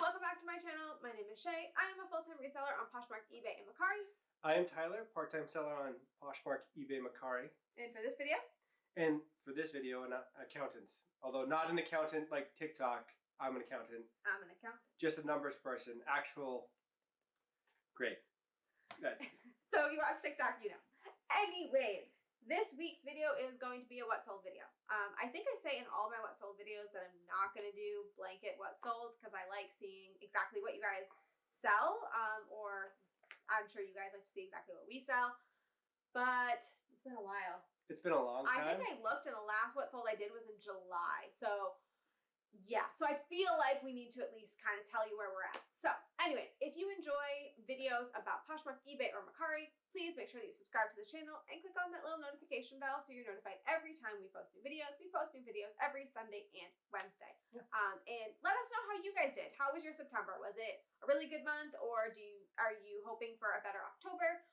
Welcome back to my channel. My name is Shay. I am a full-time reseller on Poshmark, eBay, and Mercari. I am Tyler, part-time seller on Poshmark, eBay, Mercari. And for this video? An accountant. Although not an accountant like TikTok, I'm an accountant. I'm an accountant. Just a numbers person. Great. Good. So you watch TikTok, you know. Anyways, this week's video is going to be a what sold video. I think I say in all my what sold videos that I'm not going to do blanket what sold because I like seeing exactly what you guys sell, or I'm sure you guys like to see exactly what we sell, but it's been a while. It's been a long time. I think I looked and the last what sold I did was in July. So yeah, so I feel like we need to at least kind of tell you where we're at. So anyways, if you enjoy videos about Poshmark, eBay, or Mercari, please make sure that you subscribe to the channel and click on that little notification bell so you're notified every time we post new videos. We post new videos every Sunday and Wednesday. Yeah. And let us know how you guys did. How was your September? Was it a really good month, or are you hoping for a better October?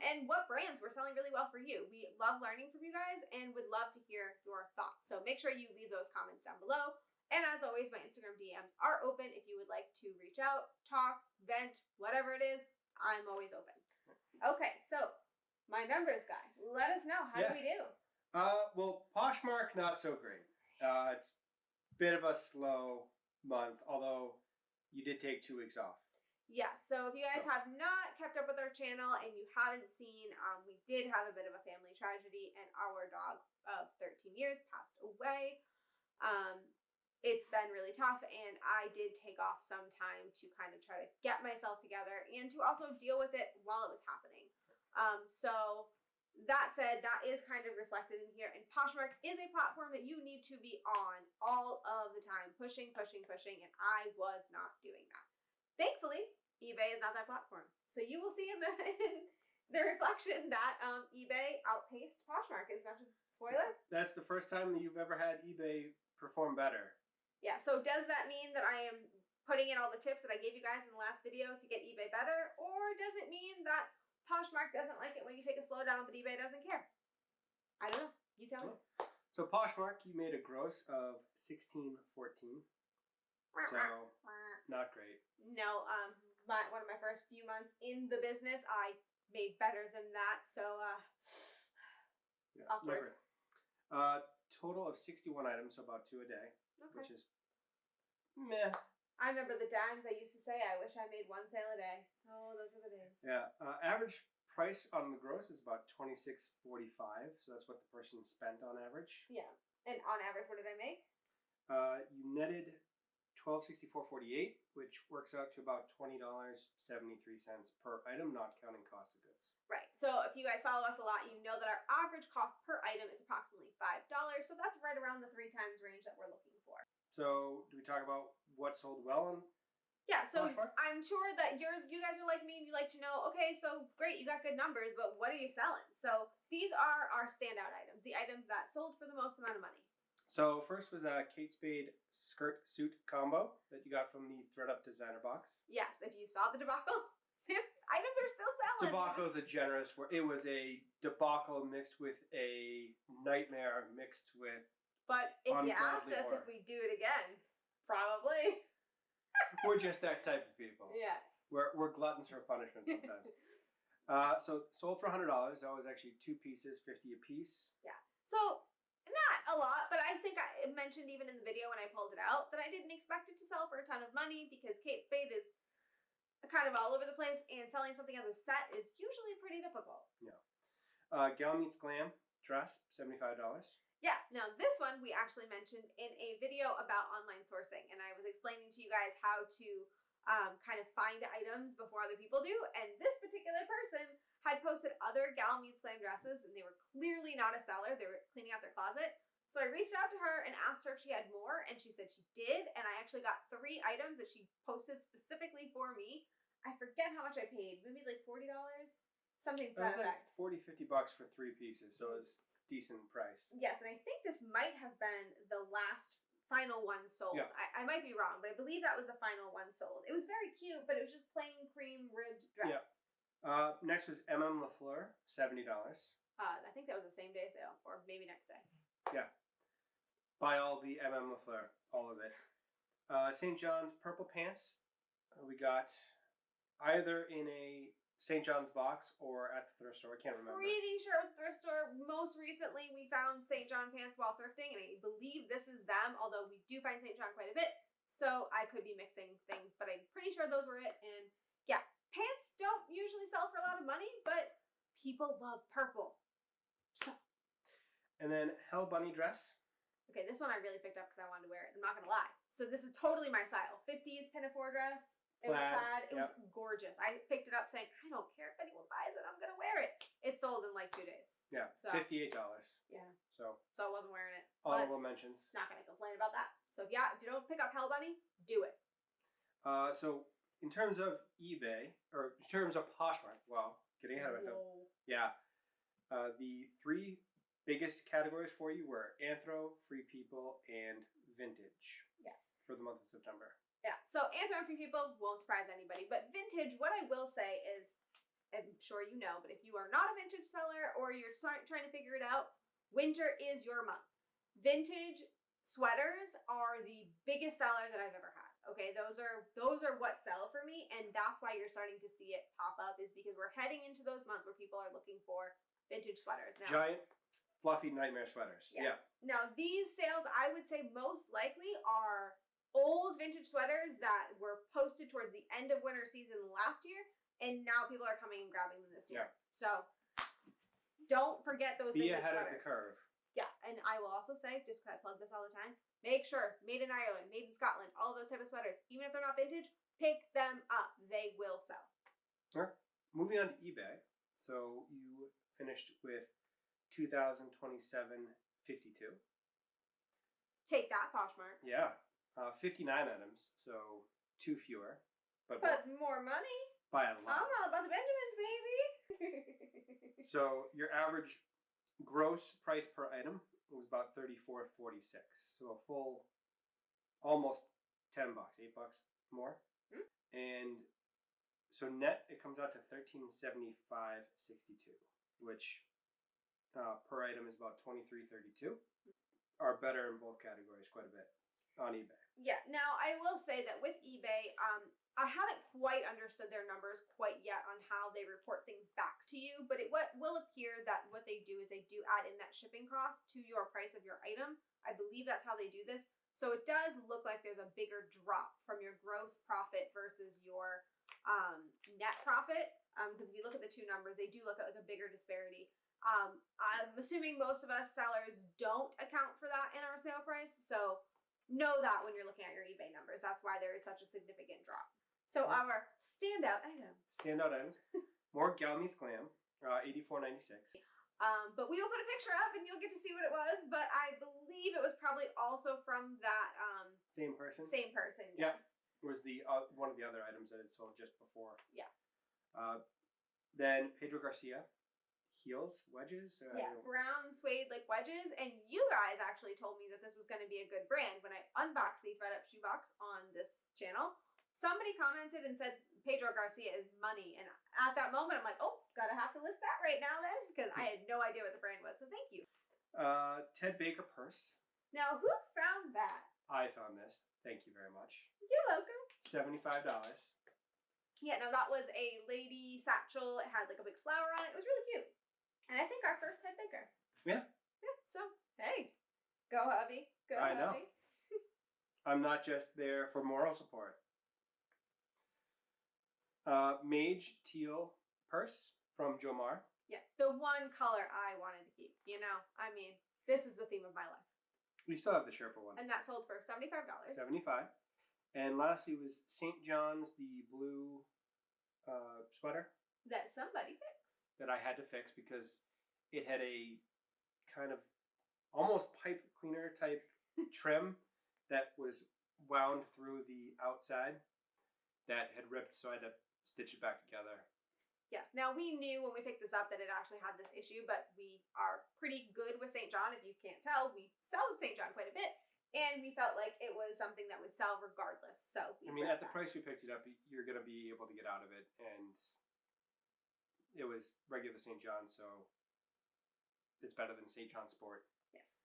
And what brands were selling really well for you? We love learning from you guys and would love to hear your thoughts. So make sure you leave those comments down below. And as always, my Instagram DMs are open if you would like to reach out, talk, vent, whatever it is. I'm always open. Okay, so my numbers guy, let us know. How do we do? Well, Poshmark, not so great. It's a bit of a slow month, although you did take 2 weeks off. Yeah, so if you guys have not kept up with our channel and you haven't seen, we did have a bit of a family tragedy, and our dog of 13 years passed away. It's been really tough, and I did take off some time to kind of try to get myself together and to also deal with it while it was happening. So that said, that is kind of reflected in here, and Poshmark is a platform that you need to be on all of the time, pushing, and I was not doing that. Thankfully, eBay is not that platform. So you will see in the reflection that eBay outpaced Poshmark. Is that just spoiler? That's the first time that you've ever had eBay perform better. Yeah, so does that mean that I am putting in all the tips that I gave you guys in the last video to get eBay better? Or does it mean that Poshmark doesn't like it when you take a slowdown, but eBay doesn't care? I don't know. You tell me. So Poshmark, you made a gross of $16.14. So not great. No, one of my first few months in the business, I made better than that. So yeah, awkward. Total of 61 items, so about 2 a day, okay. Which is meh. I remember the times I used to say, I wish I made 1 sale a day. Oh, those were the days. Yeah, average price on the gross is about $26.45, so that's what the person spent on average. Yeah, and on average, what did I make? You netted $1264.48, which works out to about $20.73 per item, not counting cost of goods. Right. So if you guys follow us a lot, you know that our average cost per item is approximately $5. So that's right around the 3 times range that we're looking for. So do we talk about what sold well on? Yeah. So Poshmark? I'm sure that you guys are like me and you like to know, okay, so great, you got good numbers, but what are you selling? So these are our standout items, the items that sold for the most amount of money. So first was a Kate Spade skirt suit combo that you got from the ThredUp designer box. Yes, if you saw the debacle, items are still selling. Debacle is a generous word. It was a debacle mixed with a nightmare mixed with. But if you asked us if we do it again, probably. We're just that type of people. Yeah. We're gluttons for punishment sometimes. So sold for $100. That was actually 2 pieces, $50 a piece. Yeah. So not a lot, but I think I mentioned even in the video when I pulled it out that I didn't expect it to sell for a ton of money because Kate Spade is kind of all over the place, and selling something as a set is usually pretty difficult. Yeah. Gal Meets Glam dress, $75. Yeah. Now this one we actually mentioned in a video about online sourcing, and I was explaining to you guys how to kind of find items before other people do, and this particular person had posted other Gal Meets Glam dresses, and they were clearly not a seller. They were cleaning out their closet. So I reached out to her and asked her if she had more, and she said she did, and I actually got 3 items that she posted specifically for me. I forget how much I paid, maybe like $40? Something to that effect. It was like $40-50 for 3 pieces, so it was decent price. Yes, and I think this might have been the last final one sold. Yeah. I might be wrong, but I believe that was the final one sold. It was very cute, but it was just plain cream ribbed dress. Yeah. Next was LaFleur, $70. I think that was the same day sale, or maybe next day. Yeah. Buy all the LaFleur, all of it. St. John's purple pants, we got either in a St. John's box or at the thrift store. I can't remember. Pretty sure it was a thrift store. Most recently, we found St. John pants while thrifting, and I believe this is them, although we do find St. John quite a bit, so I could be mixing things, but I'm pretty sure those were it. And yeah, pants don't usually sell for a lot of money, but people love purple. So. And then Hell Bunny dress. Okay, this one I really picked up because I wanted to wear it. I'm not going to lie. So this is totally my style. 50s pinafore dress. It was plaid. It was gorgeous. I picked it up saying, I don't care if anyone buys it. I'm going to wear it. It sold in like 2 days. Yeah, so, $58. Yeah. So I wasn't wearing it. Honorable mentions. Not going to complain about that. So if you don't pick up Hell Bunny, do it. So in terms of eBay, or in terms of Poshmark, wow, getting ahead of myself. Whoa. Yeah. The 3 biggest categories for you were Anthro, Free People, and Vintage. Yes. For the month of September. Yeah, so Anthro and Free People won't surprise anybody, but vintage, what I will say is, I'm sure you know, but if you are not a vintage seller or you're trying to figure it out, winter is your month. Vintage sweaters are the biggest seller that I've ever had. Okay, those are what sell for me, and that's why you're starting to see it pop up, is because we're heading into those months where people are looking for vintage sweaters. Now, giant, fluffy nightmare sweaters. Yeah. Now, these sales, I would say most likely are old vintage sweaters that were posted towards the end of winter season last year, and now people are coming and grabbing them this year. Yeah. So don't forget those Be vintage ahead sweaters. of the curve. Yeah, and I will also say, just because I plug this all the time, make sure, made in Ireland, made in Scotland, all of those type of sweaters, even if they're not vintage, pick them up. They will sell. All right. Moving on to eBay. So you finished with 2,027.52. Take that, Poshmark. Yeah. 59 items, so 2 fewer. But more money. By a lot. I'm all about the Benjamins, baby. So your average gross price per item was about $34.46. So a full, almost $10, $8 more. Hmm? And so net, it comes out to $1375.62, which per item is about $23.32. Are better in both categories quite a bit on eBay. Yeah. Now, I will say that with eBay, I haven't quite understood their numbers quite yet on how they report things back to you, but what will appear that what they do is they do add in that shipping cost to your price of your item. I believe that's how they do this. So it does look like there's a bigger drop from your gross profit versus your net profit. Because if you look at the two numbers, they do look at like a bigger disparity. I'm assuming most of us sellers don't account for that in our sale price. So know that when you're looking at your eBay numbers. That's why there is such a significant drop. So our standout items. Standout items. More Gal Meets Glam, $84.96. But we will put a picture up and you'll get to see what it was. But I believe it was probably also from that same person. Same person. Yeah. It was the one of the other items that had sold just before. Yeah. Then Pedro Garcia. Heels, wedges. Yeah, brown suede like wedges. And you guys actually told me that this was going to be a good brand when I unboxed the ThreadUp shoebox on this channel. Somebody commented and said Pedro Garcia is money, and at that moment I'm like, oh, gotta have to list that right now then, because I had no idea what the brand was. So thank you. Ted Baker purse. Now, who found that? I found this. Thank you very much. You're welcome. $75. Yeah, now that was a lady satchel. It had like a big flower on it. It was really cute. And I think our first Ted Baker. Yeah. Yeah, so, hey, go hubby. Go I know. hubby. I'm not just there for moral support. Mage teal purse from Jomar. Yeah, the one color I wanted to keep. You know, I mean, this is the theme of my life. We still have the Sherpa one. And that sold for $75. $75. And lastly was St. John's, the blue sweater. That somebody fixed. That I had to fix because it had a kind of almost pipe cleaner type trim that was wound through the outside that had ripped, so I had to stitch it back together. Yes. Now, we knew when we picked this up that it actually had this issue, but we are pretty good with St. John. If you can't tell, we sell at St. John quite a bit, and we felt like it was something that would sell regardless. So I mean, at the price we picked it up, you're going to be able to get out of it, and it was regular St. John, so it's better than St. John Sport. Yes.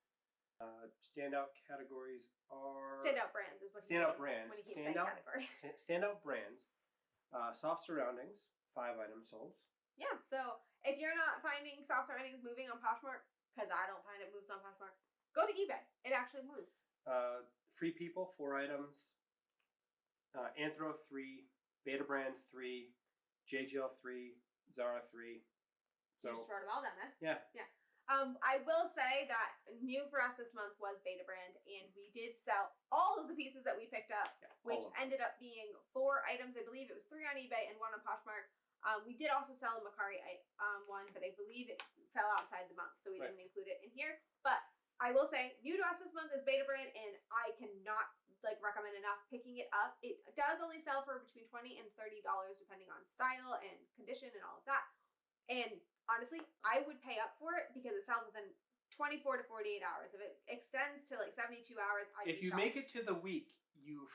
Standout categories are Standout brands is what he standout means brands. when he keeps saying category. Standout brands. Soft surroundings. 5 items sold. Yeah. So if you're not finding soft surroundings moving on Poshmark, because I don't find it moves on Poshmark, go to eBay. It actually moves. Free People 4 items. Anthro 3. Beta Brand 3. JGL 3. Zara 3. So You just wrote them all down, man. yeah. Yeah. I will say that new for us this month was Beta Brand, and we did sell all of the pieces that we picked up, which ended up being 4 items. I believe it was 3 on eBay and 1 on Poshmark. We did also sell a Macari one, but I believe it fell outside the month, so we didn't include it in here. But I will say, new to us this month is Beta Brand, and I cannot recommend enough picking it up. It does only sell for between $20 and $30, depending on style and condition and all of that. And honestly, I would pay up for it because it sells within 24 to 48 hours. If it extends to 72 hours, if you make it to the week, you've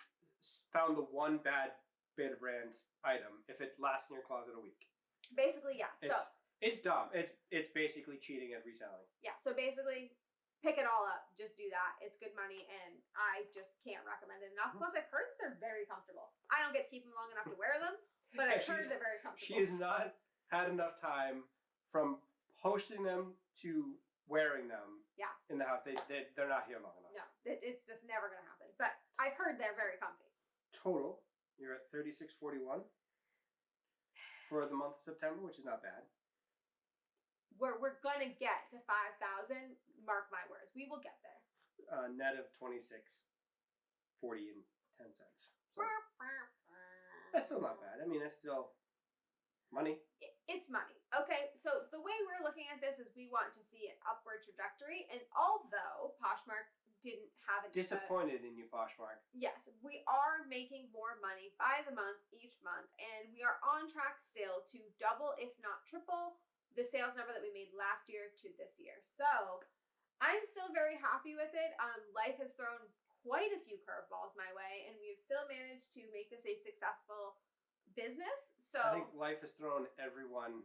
found the one bad Beta Brand item. If it lasts in your closet a week, basically, yeah. It's dumb. It's basically cheating at reselling. Yeah. So basically, pick it all up. Just do that. It's good money, and I just can't recommend it enough. Plus, I've heard that they're very comfortable. I don't get to keep them long enough to wear them, but I've heard they're very comfortable. She has not had enough time from posting them to wearing them. Yeah. In the house, they're not here long enough. No, it's just never gonna happen. But I've heard they're very comfy. Total, you're at $36.41 for the month of September, which is not bad. We're gonna get to 5,000. Mark my words, we will get there. Net of $26.40 and 10 cents. So that's still not bad. I mean, it's still money. It's money. Okay, so the way we're looking at this is we want to see an upward trajectory, and although Poshmark didn't have a disappointed in you, Poshmark. Yes, we are making more money by the month each month, and we are on track still to double, if not triple, the sales number that we made last year to this year. So I'm still very happy with it. Life has thrown quite a few curveballs my way, and we've still managed to make this a successful business. So I think life has thrown everyone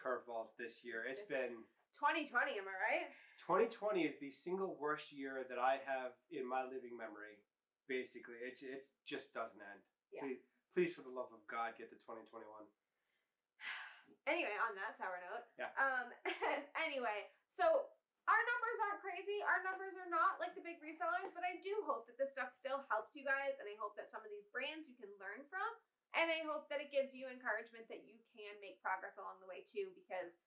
curveballs this year. It's been 2020, am I right? 2020 is the single worst year that I have in my living memory. Basically, it just doesn't end. Yeah. Please, for the love of God, get to 2021. Anyway, on that sour note. Yeah. Anyway, so our numbers aren't crazy. Our numbers are not like the big resellers, but I do hope that this stuff still helps you guys, and I hope that some of these brands you can learn from, and I hope that it gives you encouragement that you can make progress along the way too, because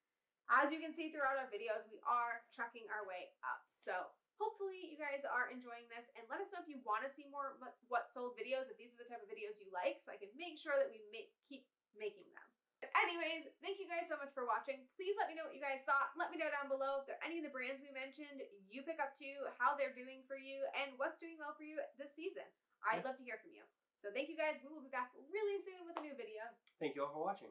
as you can see throughout our videos, we are trucking our way up. So hopefully you guys are enjoying this, and let us know if you want to see more what sold videos, if these are the type of videos you like, so I can make sure that we keep making them. But anyways, thank you guys so much for watching. Please let me know what you guys thought. Let me know down below if there are any of the brands we mentioned you pick up to, how they're doing for you, and what's doing well for you this season. I'd love to hear from you. So thank you guys. We will be back really soon with a new video. Thank you all for watching.